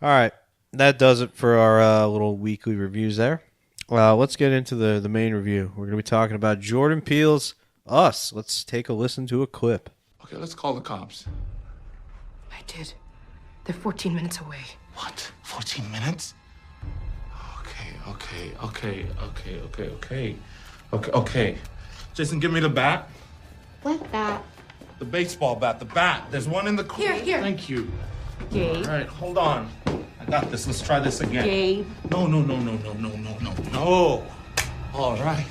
All right, that does it for our little weekly reviews there. Let's get into the main review. We're going to be talking about Jordan Peele's Us. Let's take a listen to a clip. Okay, let's call the cops. I did. They're 14 minutes away. What? 14 minutes? Okay. Jason, give me the bat. What bat? The baseball bat, the bat. There's one in the corner. Here. Thank you. Gabe. All right, hold on. I got this. Let's try this again. Gabe. No. All right.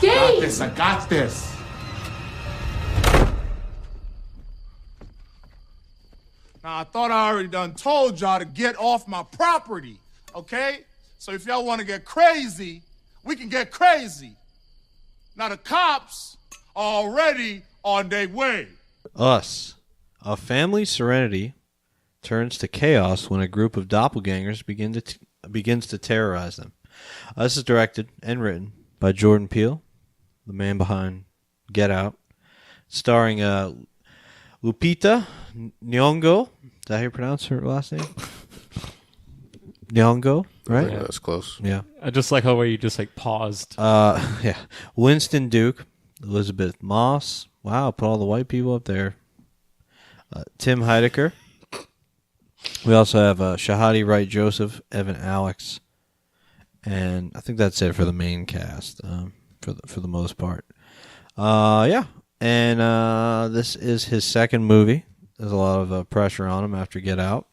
Gabe! I got this. Now, I thought I already done told y'all to get off my property, okay? So if y'all want to get crazy, we can get crazy. Now, the cops are already on their way. Us. A family's serenity turns to chaos when a group of doppelgangers begins to terrorize them. This is directed and written by Jordan Peele, the man behind Get Out, starring Lupita Nyong'o. Is that how you pronounce her last name? Nyong'o, right? Yeah, that's close. Yeah. I just like how way you just like paused. Yeah. Winston Duke, Elizabeth Moss. Wow, put all the white people up there. Tim Heidecker. We also have Shahadi Wright Joseph, Evan Alex, and I think that's it for the main cast for the most part. Yeah, and this is his second movie. There's a lot of pressure on him after Get Out.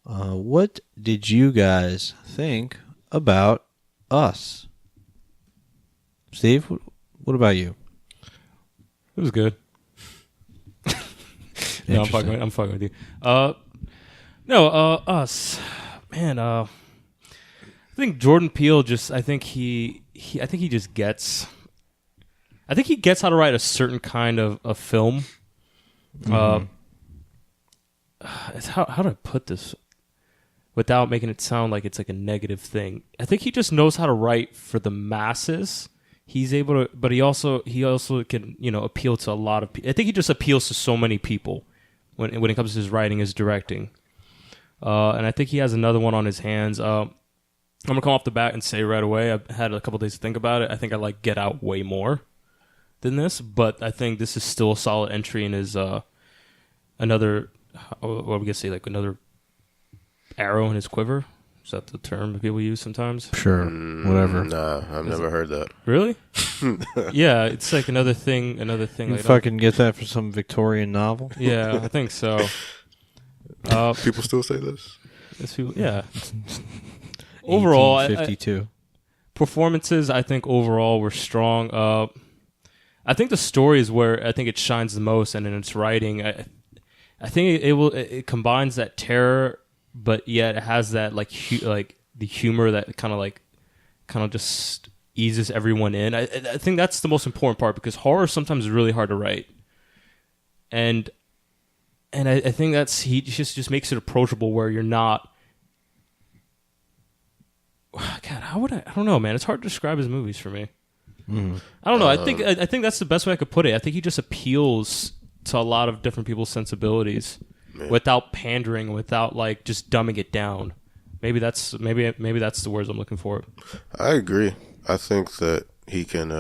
What did you guys think about Us? Steve, what about you? It was good. No, I'm fucking with you. Us, man. I think Jordan Peele I think he just gets. I think he gets how to write a certain kind of film. How do I put this without making it sound like it's like a negative thing? I think he just knows how to write for the masses. He's able to, but he also can appeal to a lot of people. I think he just appeals to so many people when it comes to his writing, his directing. And I think he has another one on his hands. I'm gonna come off the bat and say right away, I've had a couple days to think about it. I think I like Get Out way more than this, but I think this is still a solid entry in his another, what we gonna say, like another arrow in his quiver. Is that the term people use sometimes? Sure, whatever. Nah, I've never heard that. Really? Yeah, it's like another thing. You Like fucking get that for some Victorian novel? Yeah, I think so. People still say this? Yeah. Overall, 1852. Performances, I think overall were strong. I think the story is where I think it shines the most, and in its writing, I think it combines that terror, but yet it has that like the humor that kind of just eases everyone in. I think that's the most important part, because horror sometimes is really hard to write, and I think he just makes it approachable where you're not. God, I don't know, man. It's hard to describe his movies for me. I don't know. I think that's the best way I could put it. I think he just appeals to a lot of different people's sensibilities without pandering, without like just dumbing it down. Maybe that's the words I'm looking for. I agree. I think that he can.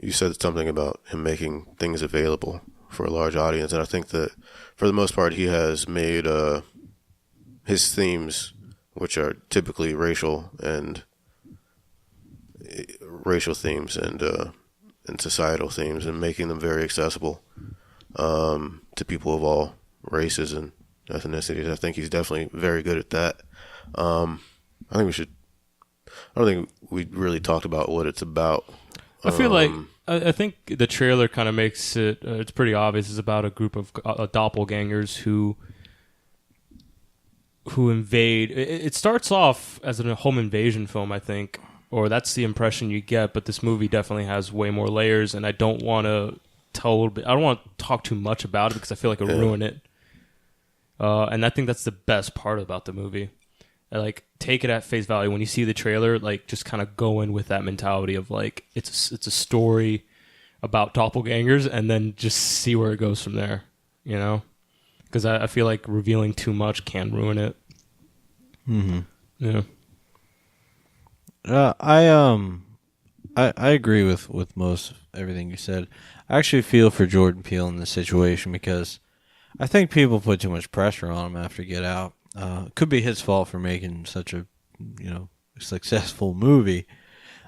You said something about him making things available for a large audience, and I think that for the most part, he has made his themes, which are typically racial themes and societal themes, and making them very accessible to people of all races and ethnicities. I think he's definitely very good at that. I don't think we really talked about what it's about. I feel like I think the trailer kind of makes it. It's pretty obvious. It's about a group of doppelgangers who invade. It starts off as a home invasion film, I think, or that's the impression you get. But this movie definitely has way more layers, and I don't want to tell a little bit. I don't want to talk too much about it because I feel like it'll ruin it. And I think that's the best part about the movie. Like, take it at face value. When you see the trailer, like, just kind of go in with that mentality of like it's a story about doppelgangers, and then just see where it goes from there. You know. because I feel like revealing too much can ruin it. Mm-hmm. Yeah. I agree with most of everything you said. I actually feel for Jordan Peele in this situation because I think people put too much pressure on him after Get Out. It could be his fault for making such a successful movie.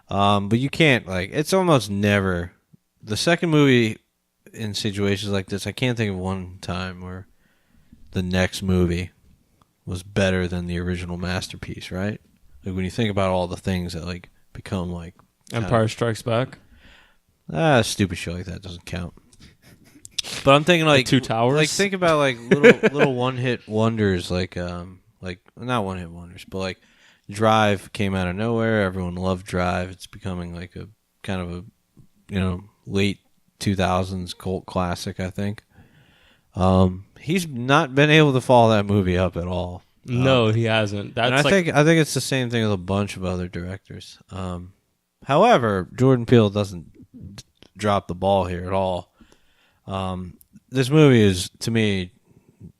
But you can't, like, it's almost never the second movie in situations like this. I can't think of one time where the next movie was better than the original masterpiece, right? Like when you think about all the things that like become like Empire Strikes Back. Stupid shit like that doesn't count. But I'm thinking like Two Towers. Like think about like little one hit wonders, like not one hit wonders, but like Drive came out of nowhere. Everyone loved Drive. It's becoming like a kind of a late 2000s cult classic, I think. He's not been able to follow that movie up at all. No, he hasn't. That's I think it's the same thing with a bunch of other directors. However, Jordan Peele doesn't drop the ball here at all. This movie is, to me,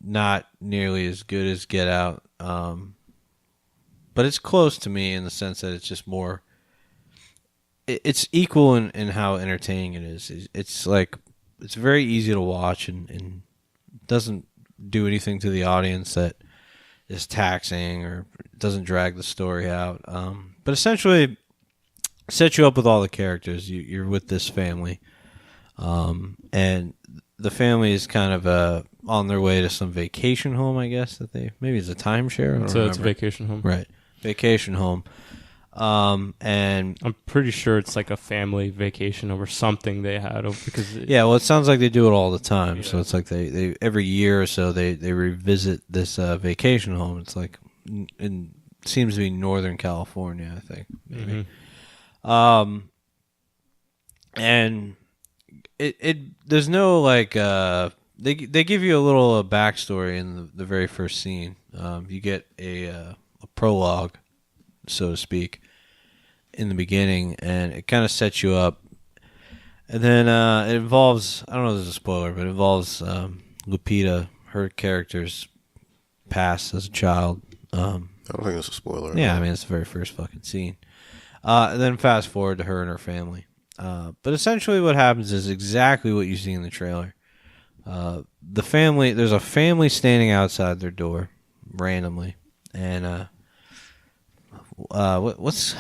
not nearly as good as Get Out, but it's close to me in the sense that it's just more. It's equal in how entertaining it is. It's like it's very easy to watch and doesn't do anything to the audience that is taxing or doesn't drag the story out. But essentially, set you up with all the characters. You're with this family, and the family is kind of on their way to some vacation home. I guess maybe it's a timeshare. So it's a vacation home, right? Vacation home. And I'm pretty sure it's like a family vacation or something they had because it sounds like they do it all the time. Yeah. So it's like they every year or so they revisit this vacation home. It's like seems to be Northern California, I think maybe. Mm-hmm. And it there's no like they give you a little backstory in the very first scene. You get a prologue, so to speak, in the beginning, and it kind of sets you up. And then it involves, I don't know if this is a spoiler, but it involves Lupita, her character's past as a child. I don't think it's a spoiler. Yeah, I mean, it's the very first fucking scene. And then fast forward to her and her family. But essentially what happens is exactly what you see in the trailer. The family, there's a family standing outside their door randomly, and what's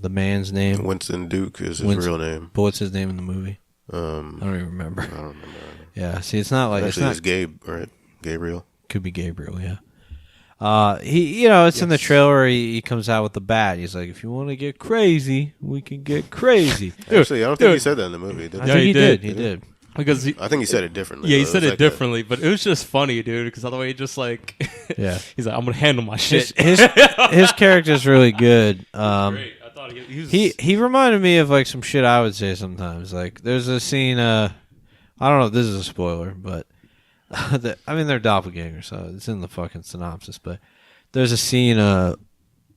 the man's name? Winston Duke is his real name. But what's his name in the movie? I don't even remember. I don't remember. Yeah, see, it's not like actually it's Gabe, right? Gabriel. Could be Gabriel, yeah. It's in the trailer. He comes out with the bat. He's like, "If you want to get crazy, we can get crazy." Actually, I don't think he said that in the movie. Did I think he did. He did. Because I think he said it differently. Yeah, he said it differently, but it was just funny, dude. Because otherwise, he just like, yeah, he's like, "I'm gonna handle my shit." His character's really good. Great. I thought he reminded me of like some shit I would say sometimes. Like, there's a scene. I don't know if this is a spoiler, but they're doppelgangers, so it's in the fucking synopsis. But there's a scene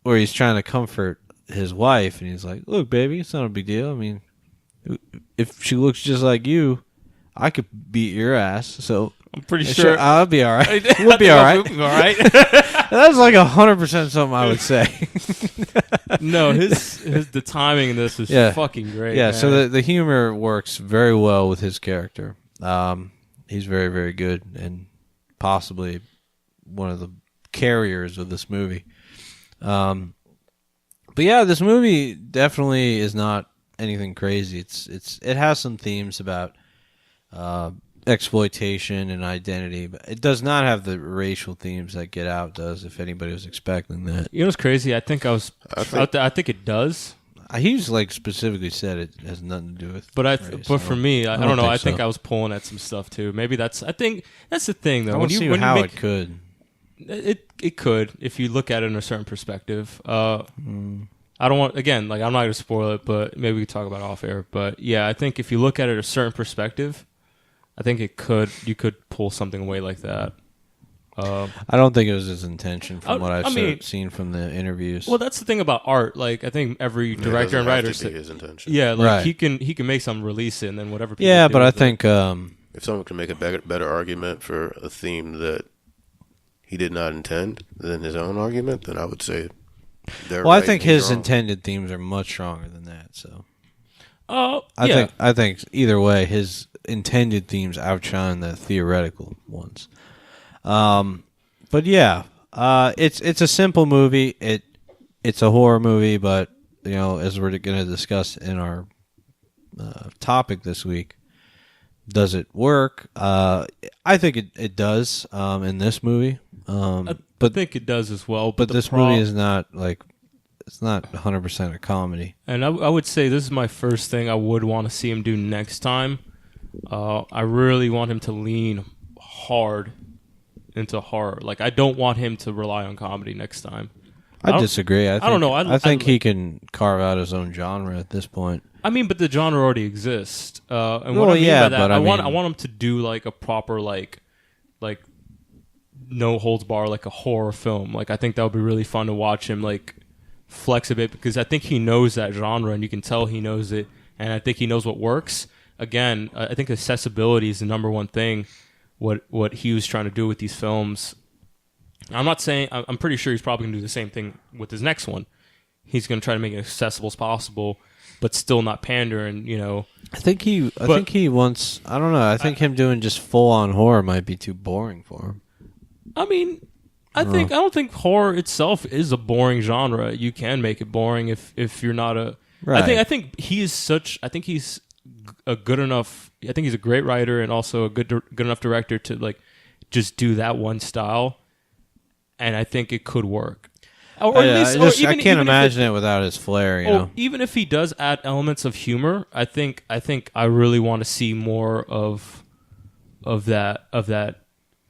where he's trying to comfort his wife, and he's like, "Look, baby, it's not a big deal. I mean, if she looks just like you, I could beat your ass, so I'm pretty sure I'll be all right. We'll be all right. We'll be all right." That's like 100% something I would say. No, the timing in this is fucking great. Yeah, man. so the humor works very well with his character. He's very, very good and possibly one of the carriers of this movie. But yeah, this movie definitely is not anything crazy. It has some themes about exploitation and identity, but it does not have the racial themes that Get Out does. If anybody was expecting that, you know what's crazy? I think it does. He's like specifically said it has nothing to do with. But race. But for me, I don't know. I think so. I was pulling at some stuff too. Maybe I think that's the thing though. I don't see how it could. It could if you look at it in a certain perspective. I don't want I'm not going to spoil it, but maybe we can talk about it off air. But yeah, I think if you look at it a certain perspective, I think you could pull something away like that. I don't think it was his intention from what I've seen from the interviews. Well, that's the thing about art. Like, I think every director and writer his intention. Yeah, like right. he can make something, release it, and then whatever. Yeah, but I think if someone can make a better argument for a theme that he did not intend than his own argument, then I would say they're Well, right I think and he's his wrong. intended themes are much stronger than that. So Yeah. I think either way, his intended themes outshine the theoretical ones. But yeah, it's a simple movie. It's a horror movie, but as we're going to discuss in our topic this week, does it work? I think it does in this movie. I think it does as well. But the this movie is not it's not 100% a comedy. And I would say this is my first thing I would want to see him do next time. I really want him to lean hard into horror. Like, I don't want him to rely on comedy next time. I disagree. I don't know. I think he can carve out his own genre at this point. I mean, but the genre already exists. And Well, what I mean yeah, by that, but I I want mean- him to do like a proper like no holds bar, like a horror film. Like, I think that would be really fun to watch him like flex a bit, because I think he knows that genre, and you can tell he knows it, and I think he knows what works. Again, I think accessibility is the number one thing. What he was trying to do with these films. I'm not saying. I'm pretty sure he's probably gonna do the same thing with his next one. He's gonna try to make it accessible as possible, but still not pander. And I think he wants. I don't know. I think him doing just full on horror might be too boring for him. I mean, I don't think horror itself is a boring genre. You can make it boring if you're not a. Right. I think he is such. I think he's a good enough. I think he's a great writer and also a good enough director to like just do that one style, and I think it could work. Or at least, I can't imagine it without his flair. You know, even if he does add elements of humor, I think I really want to see more of that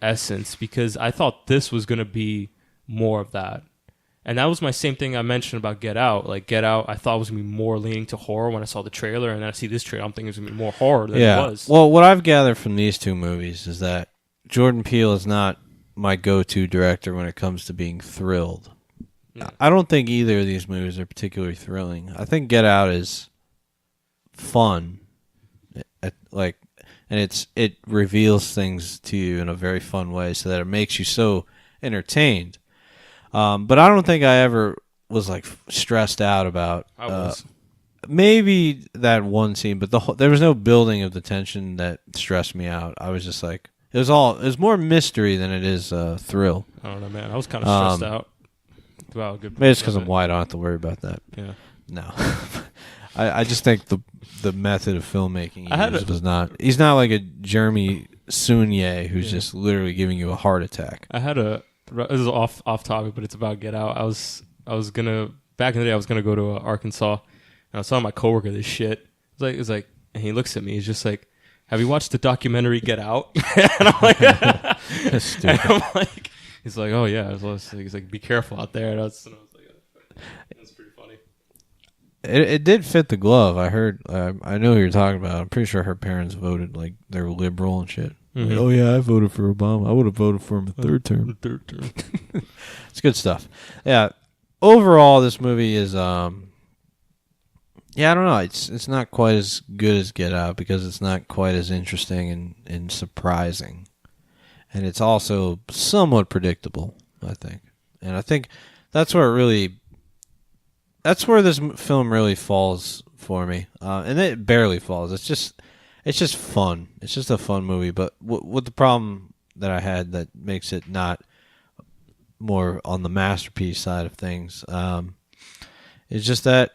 essence, because I thought this was going to be more of that. And that was my same thing I mentioned about Get Out. Like, Get Out, I thought was going to be more leaning to horror when I saw the trailer, and then I see this trailer, I'm thinking it's going to be more horror than it was. Well, what I've gathered from these two movies is that Jordan Peele is not my go-to director when it comes to being thrilled. Yeah. I don't think either of these movies are particularly thrilling. I think Get Out is fun, and it reveals things to you in a very fun way, so that it makes you so entertained. But I don't think I ever was like stressed out about. I was. Maybe that one scene, but there was no building of the tension that stressed me out. I was just like, it was more mystery than it is thrill. I don't know, man. I was kind of stressed out. Wow, good. Maybe it's because I'm white. I don't have to worry about that. Yeah. No, I just think the method of filmmaking was not. He's not like a Jeremy Saulnier who's just literally giving you a heart attack. This is off topic, but it's about Get Out. I was gonna, back in the day, I was gonna go to Arkansas, and I was telling my coworker this shit. It's like, and he looks at me. He's just like, "Have you watched the documentary Get Out?" And I'm like, That's stupid. and I'm like, he's like, "Oh yeah." He's like, "Be careful out there." And I was like, "That's pretty funny." It did fit the glove. I heard. I know who you're talking about. I'm pretty sure her parents voted like they were liberal and shit. Mhm. Like, oh yeah, I voted for Obama. I would have voted for him a third term. Third term. It's good stuff. Yeah. Overall, this movie is I don't know. It's not quite as good as Get Out because it's not quite as interesting and surprising, and it's also somewhat predictable. I think, and I think that's where this film really falls for me, and it barely falls. It's just fun. It's just a fun movie. But what the problem that I had that makes it not more on the masterpiece side of things is just that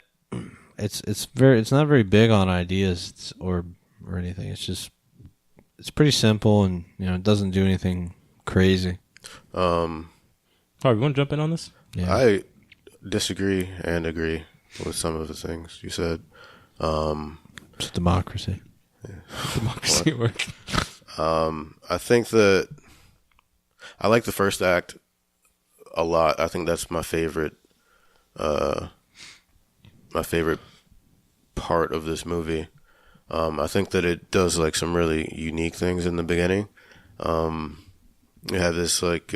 it's not very big on ideas or anything. It's pretty simple, and it doesn't do anything crazy. All right, we want to jump in on this? Yeah. I disagree and agree with some of the things you said. It's democracy. Democracy work. I think that I like the first act a lot. I think that's my favorite part of this movie. I think that it does like some really unique things in the beginning. You have this like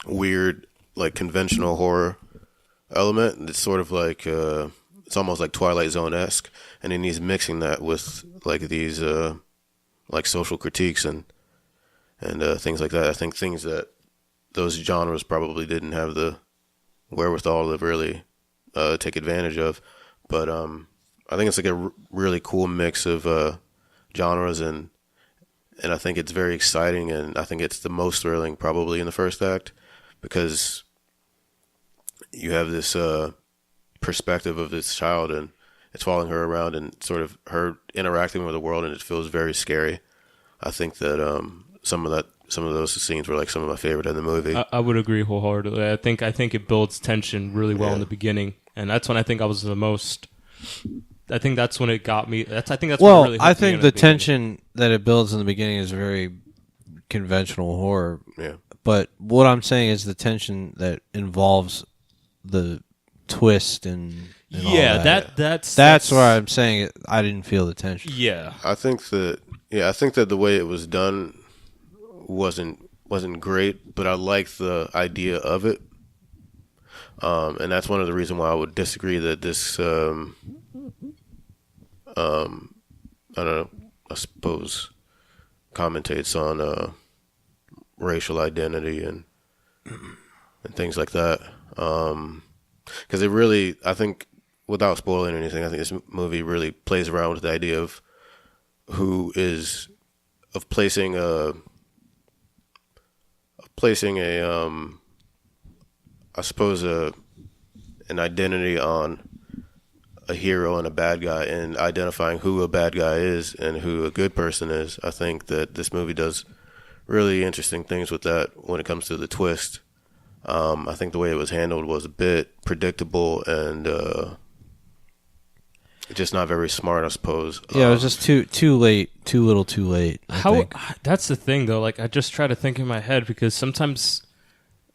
weird like conventional horror element. It's sort of like it's almost like Twilight Zone-esque, and then he's mixing that with like these like social critiques and things like that. I think things that those genres probably didn't have the wherewithal to really take advantage of. But I think it's like a really cool mix of genres, and I think it's very exciting, and I think it's the most thrilling probably in the first act, because you have this perspective of this child, and it's following her around and sort of her interacting with the world, and it feels very scary. I think that some of those scenes were like some of my favorite in the movie. I would agree wholeheartedly. I think it builds tension really well in the beginning, and that's when I think I was the most. I think that's when it got me. That's when it really hooked I me think in the at beginning. tension that it builds in the beginning is very conventional horror. Yeah. But what I'm saying is the tension that involves the twist and all that. That's where I'm saying I didn't feel the tension. Yeah. I think that the way it was done wasn't great, but I like the idea of it. And that's one of the reasons why I would disagree that this I don't know, I suppose commentates on racial identity and things like that. Because it really, I think, without spoiling anything, I think this movie really plays around with the idea of placing a I suppose an identity on a hero and a bad guy, and identifying who a bad guy is and who a good person is. I think that this movie does really interesting things with that when it comes to the twist. I think the way it was handled was a bit predictable and just not very smart, I suppose. Yeah, it was just too late, too little, too late. I think. That's the thing, though. Like, I just try to think in my head, because sometimes,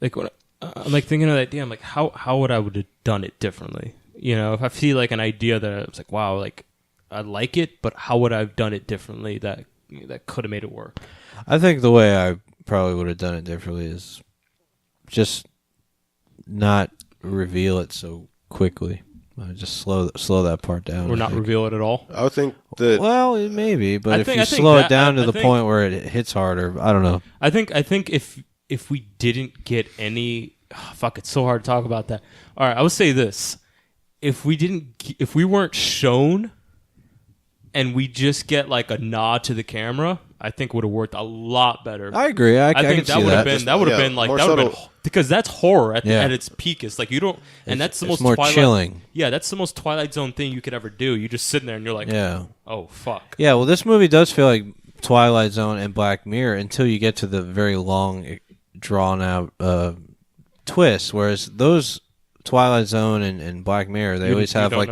like, when I'm like thinking of the idea, I'm like, how would I would have done it differently? You know, if I feel like an idea that I was like, wow, like I like it, but how would I have done it differently that could have made it work? I think the way I probably would have done it differently is just not reveal it so quickly. Just slow that part down. Or not reveal it at all? I would think that... Well, maybe, but if you I slow think it down that- to the point where it hits harder, I don't know. I think if we didn't get any... fuck, it's so hard to talk about that. All right, I would say this. If we weren't shown and we just get like a nod to the camera, I think would have worked a lot better. I agree. I think can see that. That would have been like that would have been, because that's horror at its peakest. Like, you don't, and that's the most more Twilight, chilling. Yeah, that's the most Twilight Zone thing you could ever do. You just sitting there and you're like, oh fuck. Yeah, well, this movie does feel like Twilight Zone and Black Mirror until you get to the very long, drawn out twist. Whereas those Twilight Zone and Black Mirror, they always have like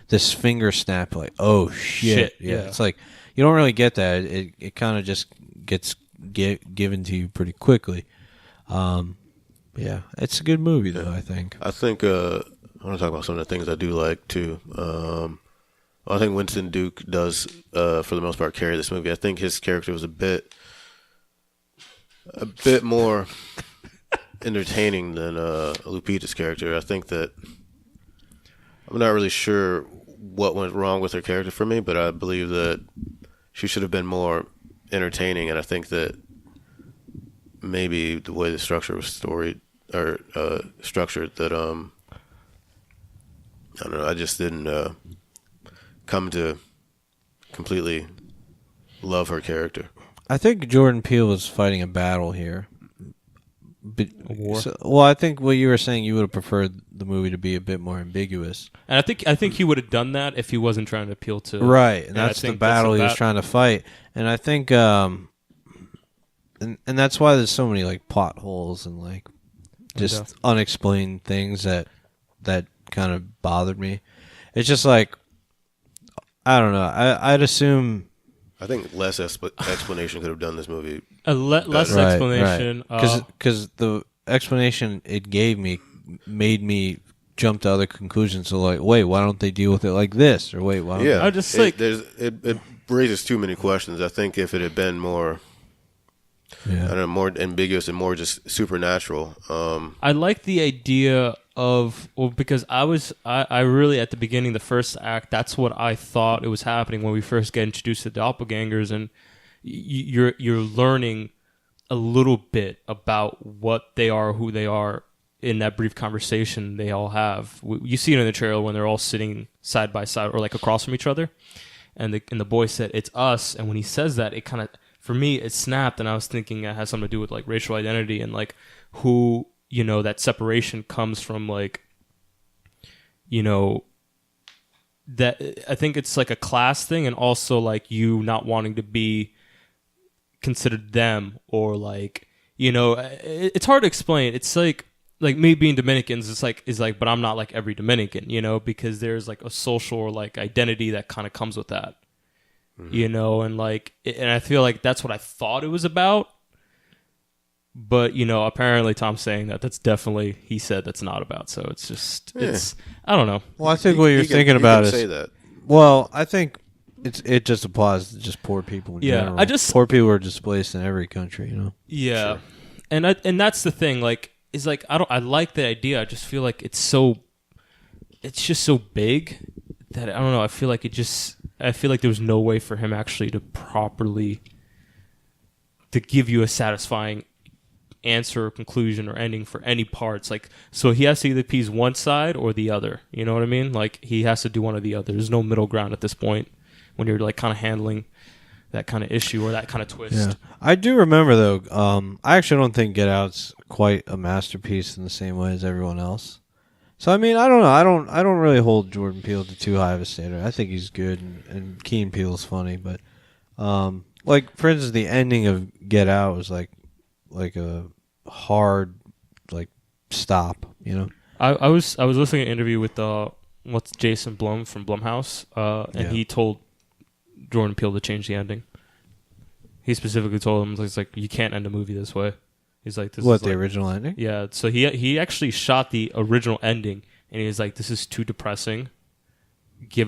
this finger snap, like, oh shit. Yeah, it's like you don't really get that. It kind of just gets given to you pretty quickly. Yeah, it's a good movie though. I think I want to talk about some of the things I do like too. I think Winston Duke does, for the most part, carry this movie. I think his character was a bit more entertaining than Lupita's character. I think that I'm not really sure what went wrong with her character for me, but I believe that she should have been more entertaining, and I think that maybe the way the structure was structured, that I don't know, I just didn't come to completely love her character. I think Jordan Peele was fighting a battle here. A war? I think what you were saying, you would have preferred the movie to be a bit more ambiguous. And I think he would have done that if he wasn't trying to appeal to... Right, and that's the battle he was trying to fight. And I think, and that's why there's so many like plot holes and like just unexplained things that kind of bothered me. It's just like, I don't know. I'd assume... I think less explanation could have done this movie. Less explanation. Because the explanation it gave me made me jump to other conclusions. So like, wait, why don't they deal with it like this? Or wait, why don't I just like... It raises too many questions. I think if it had been more... I don't know, more ambiguous and more just supernatural. I like the idea of, because I really, at the beginning, the first act, that's what I thought it was happening when we first get introduced to doppelgangers, and you're learning a little bit about what they are, who they are in that brief conversation they all have. You see it in the trailer when they're all sitting side by side or like across from each other, and the boy said, "It's us." And when he says that, it kind of, for me, it snapped, and I was thinking it has something to do with like racial identity and like who, you know, that separation comes from, like, you know, that I think it's like a class thing, and also like you not wanting to be considered them, or like, you know, it's hard to explain. It's like me being Dominicans, is like, but I'm not like every Dominican, you know, because there's like a social or like identity that kind of comes with that, you know, and like, and I feel like that's what I thought it was about. But, you know, apparently Tom's saying that's definitely, he said that's not about. So it's just, it's, I don't know. Well, I think what you're thinking about is, say that. well, I think it just applies to just poor people in general. Poor people are displaced in every country, you know. Yeah, sure. And that's the thing. Like, is like, I like the idea. I just feel like it's just so big that I don't know. I feel like there was no way for him actually to properly to give you a satisfying answer or conclusion or ending for any parts. Like, so he has to either appease one side or the other. You know what I mean? Like, he has to do one or the other. There's no middle ground at this point when you're like kind of handling that kind of issue or that kind of twist. Yeah. I do remember though. I actually don't think Get Out's quite a masterpiece in the same way as everyone else. So I mean, I don't know. I don't really hold Jordan Peele to too high of a standard. I think he's good, and Key and Peele's funny, but like for instance, the ending of Get Out was like a hard like stop, you know. I was listening to an interview with what's Jason Blum from Blumhouse, and he told Jordan Peele to change the ending. He specifically told him, he's like, you can't end a movie this way. He's like, this what, is the like, original ending? Yeah, so he actually shot the original ending, and he was like, this is too depressing.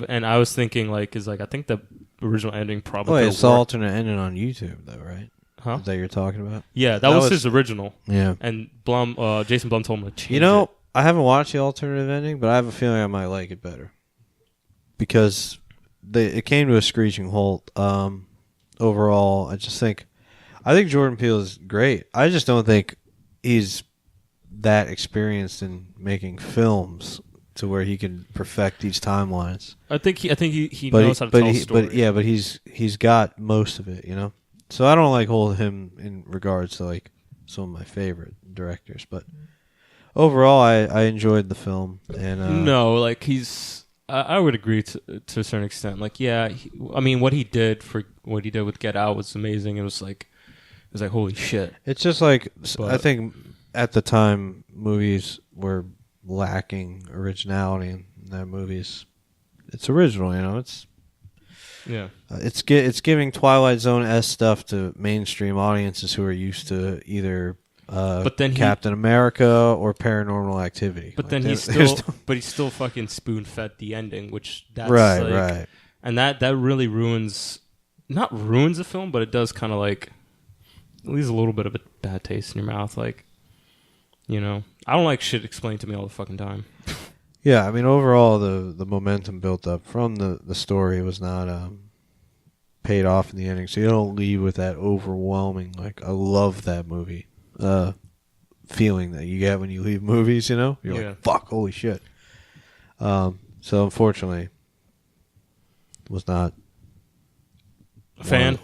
And I was thinking like, I think the original ending probably. Oh, it's the alternate ending on YouTube though, right? Huh? Is that you're talking about? Yeah, that was his original. Yeah. And Jason Blum told him to change it. You know, I haven't watched the alternative ending, but I have a feeling I might like it better. Because it came to a screeching halt. Overall, I think Jordan Peele is great. I just don't think he's that experienced in making films to where he can perfect these timelines. I think he knows how to tell a story. But he's got most of it, you know? So I don't like hold him in regards to like some of my favorite directors, but overall I enjoyed the film. And no, like I would agree to a certain extent. Like, yeah, I mean, what he did with Get Out was amazing. It was like holy shit. It's just like, I think at the time movies were lacking originality, in that movies, it's original, you know. It's it's giving Twilight Zone-esque stuff to mainstream audiences who are used to either Captain America or Paranormal Activity. But like then he still fucking spoon-fed the ending, which that's right. And that really not ruins the film, but it does kind of like leaves a little bit of a bad taste in your mouth. Like, you know, I don't like shit explained to me all the fucking time. Yeah, I mean, overall, the momentum built up from the story was not paid off in the ending, so you don't leave with that overwhelming, like, I love that movie feeling that you get when you leave movies, you know? You're like, fuck, holy shit. So, unfortunately, was not a fan?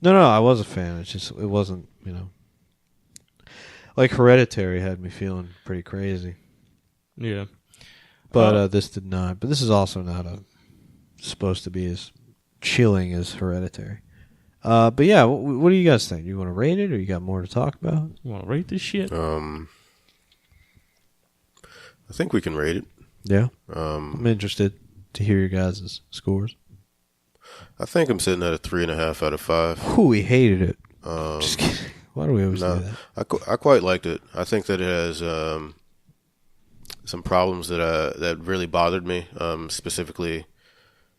No, I was a fan. It's just, it wasn't, you know. Like, Hereditary had me feeling pretty crazy. Yeah. But this did not. But this is also not supposed to be as chilling as Hereditary. But yeah, what do you guys think? You want to rate it, or you got more to talk about? You want to rate this shit? I think we can rate it. Yeah. I'm interested to hear your guys' scores. I think I'm sitting at a 3.5 out of 5. Ooh, we hated it. Just kidding. Why do we always do that? I quite liked it. I think that it has some problems that really bothered me,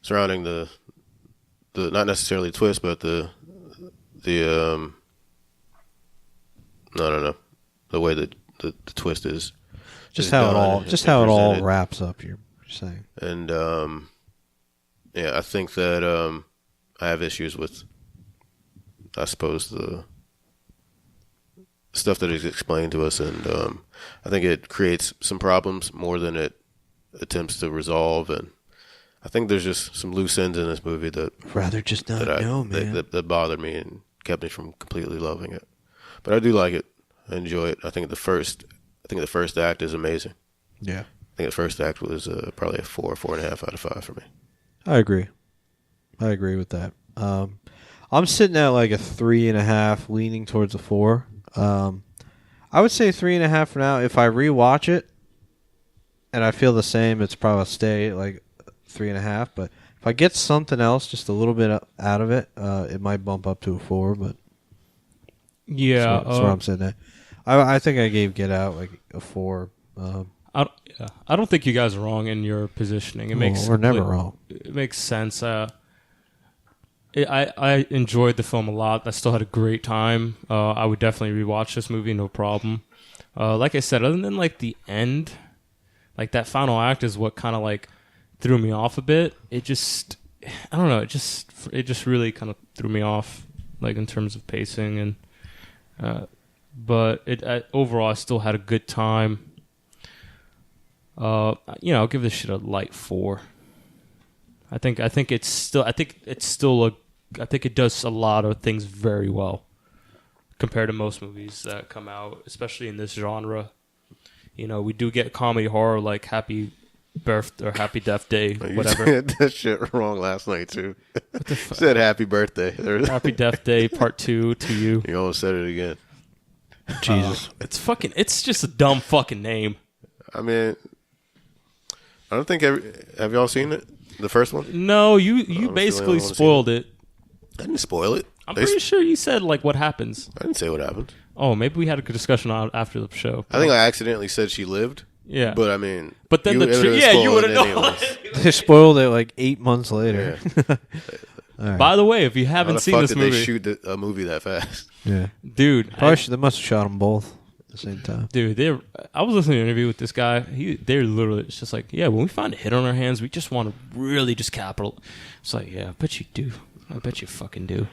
surrounding the not necessarily twist, but the way that the twist is. Just how it all wraps up. You're saying. And I think that I have issues with I suppose the stuff that is explained to us, and I think it creates some problems more than it attempts to resolve. And I think there's just some loose ends in this movie that Rather just not know, man. that bothered me and kept me from completely loving it. But I do like it. I enjoy it. I think the first act is amazing. Yeah. I think the first act was probably a 4.5 out of 5 for me. I agree with that. I'm sitting at like a 3.5, leaning towards a 4. I would say 3.5 for now. If I rewatch it and I feel the same, it's probably stay like 3.5. But if I get something else, just a little bit out of it, it might bump up to a 4. But Yeah, that's where I'm sitting at. I think I gave Get Out like a 4. I don't think you guys are wrong in your positioning. We're never wrong. It makes sense. I enjoyed the film a lot. I still had a great time. I would definitely rewatch this movie, no problem. Like I said, other than like the end, like that final act is what kind of like threw me off a bit. It just, I don't know. It just really kind of threw me off, like in terms of pacing but overall I still had a good time. I'll give this shit a light 4. I think it does a lot of things very well compared to most movies that come out, especially in this genre. We do get comedy horror like Happy Birth or Happy Death Day, whatever. You said that shit wrong last night too. What the fuck? Said Happy Birthday. Happy Death Day Part 2 to you. You almost said it again. Jesus. It's just a dumb fucking name. I mean, I don't think have y'all seen it? The first one? No, you basically spoiled it. I didn't spoil it. I'm pretty sure you said like what happens. I didn't say what happened. Oh, maybe we had a good discussion after the show. I think I accidentally said she lived. Yeah, but I mean, but then you would have known. They spoiled it like 8 months later. Yeah. Right. By the way, if you haven't seen this movie, they shoot a movie that fast? Yeah, dude. They must have shot them both at the same time. Dude, I was listening to an interview with this guy. They're literally, it's just like, yeah, when we find a hit on our hands, we just want to really just capital. It's like, yeah, I bet you do. I bet you fucking do.